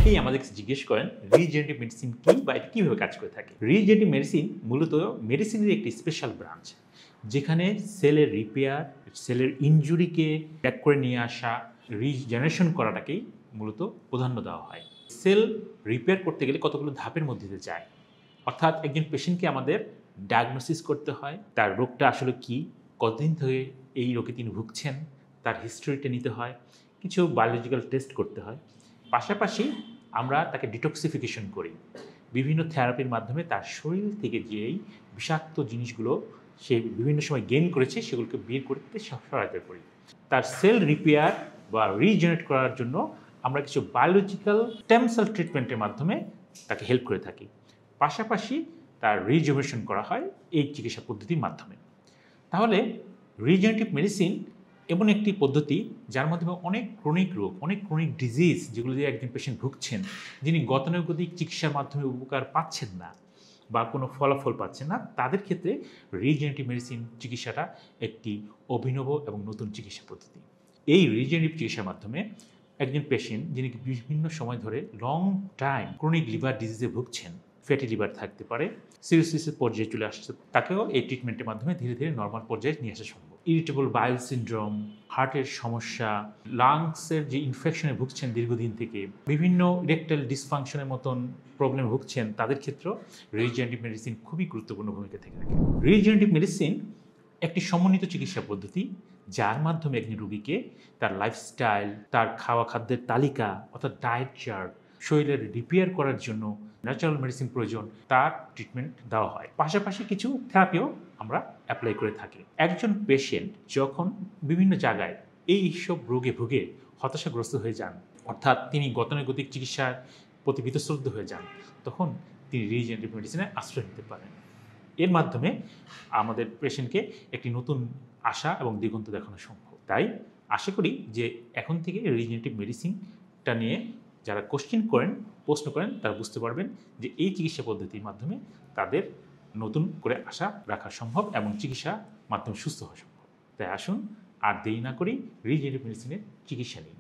অনেকেই আমাদের কাছে জিজ্ঞেস করেন রিজেনারেটিভ মেডিসিন কি বা এটা কীভাবে কাজ করে থাকে। রিজেনারেটিভ মেডিসিন মূলত মেডিসিনের একটি স্পেশাল ব্রাঞ্চ, যেখানে সেলের রিপেয়ার, সেলের ইনজুরিকে ব্যাক করে নিয়ে আসা, রিজেনারেশন করাটাকেই মূলত প্রাধান্য দেওয়া হয়। সেল রিপেয়ার করতে গেলে কতগুলো ধাপের মধ্যে দিয়ে যায়, অর্থাৎ একজন পেশেন্টকে আমাদের ডায়াগনোসিস করতে হয়, তার রোগটা আসলে কি, কতদিন ধরে এই রোগে তিনি ভুগছেন, তার হিস্ট্রিটা নিতে হয়, কিছু বায়োলজিক্যাল টেস্ট করতে হয়। পাশাপাশি আমরা তাকে ডিটক্সিফিকেশন করি, বিভিন্ন থেরাপির মাধ্যমে তার শরীর থেকে যেই বিষাক্ত জিনিসগুলো সে বিভিন্ন সময় গেইন করেছে সেগুলোকে বের করতে সহায়তা করি। তার সেল রিপেয়ার বা রিজেনারেট করার জন্য আমরা কিছু বায়োলজিক্যাল স্টেম সেল ট্রিটমেন্টের মাধ্যমে তাকে হেল্প করে থাকি। পাশাপাশি তার রিজুভেনেশন করা হয় এই চিকিৎসা পদ্ধতির মাধ্যমে। তাহলে রিজেনারেটিভ মেডিসিন এমন একটি পদ্ধতি যার মাধ্যমে অনেক ক্রনিক রোগ, অনেক ক্রনিক ডিজিজ যেগুলো দিয়ে একজন পেশেন্ট ভুগছেন, যিনি গতানুগতিক চিকিৎসার মাধ্যমে উপকার পাচ্ছেন না বা কোনো ফলাফল পাচ্ছেন না, তাদের ক্ষেত্রে রিজেনারেটিভ মেডিসিন চিকিৎসাটা একটি অভিনব এবং নতুন চিকিৎসা পদ্ধতি। এই রিজেনারেটিভ চিকিৎসার মাধ্যমে একজন পেশেন্ট যিনি বিভিন্ন সময় ধরে লং টাইম ক্রনিক লিভার ডিজিজে ভুগছেন, ফ্যাটি লিভার থাকতে পারে, সিরোসিসের পর্যায়ে চলে আসছে, তাকেও এই ট্রিটমেন্টের মাধ্যমে ধীরে ধীরে নর্মাল পর্যায়ে নিয়ে আসা সম্ভব। ইরিটেবল বাউল সিনড্রোম, হার্টের সমস্যা, লাংসের যে ইনফেকশনে ভুগছেন দীর্ঘদিন থেকে, বিভিন্ন ইরেকটাইল ডিসফাংশনের মতন প্রবলেম ভুগছেন, তাদের ক্ষেত্রেও রিজেনারেটিভ মেডিসিন খুবই গুরুত্বপূর্ণ ভূমিকা থেকে থাকে। রিজেনারেটিভ মেডিসিন একটি সমন্বিত চিকিৎসা পদ্ধতি, যার মাধ্যমে একজন রোগীকে তার লাইফস্টাইল, তার খাওয়া খাদ্যের তালিকা অর্থাৎ ডায়েট চার্ট, শরীরের রিপেয়ার করার জন্য ন্যাচারাল মেডিসিন প্রয়োজন, তার ট্রিটমেন্ট দেওয়া হয়। পাশাপাশি কিছু থেরাপিও আমরা অ্যাপ্লাই করে থাকি। একজন পেশেন্ট যখন বিভিন্ন জায়গায় এই সব রোগে ভুগে হতাশাগ্রস্ত হয়ে যান, অর্থাৎ তিনি গতানুগতিক চিকিৎসার প্রতি বীতশ্রদ্ধ হয়ে যান, তখন তিনি রিজেনারেটিভ মেডিসিনে আশ্রয় নিতে পারেন। এর মাধ্যমে আমাদের পেশেন্টকে একটি নতুন আশা এবং দিগন্ত দেখানো সম্ভব। তাই আশা করি যে এখন থেকে রিজেনারেটিভ মেডিসিনটা নিয়ে যারা প্রশ্ন করেন তারা বুঝতে পারবেন যে এই চিকিৎসা পদ্ধতির মাধ্যমে তাদের নতুন করে আশা রাখা সম্ভব এবং চিকিৎসা মাধ্যমে সুস্থ হওয়া সম্ভব। তাই আসুন আর দেরি না করি রিজেনারেটিভ মেডিসিনের চিকিৎসা নিন।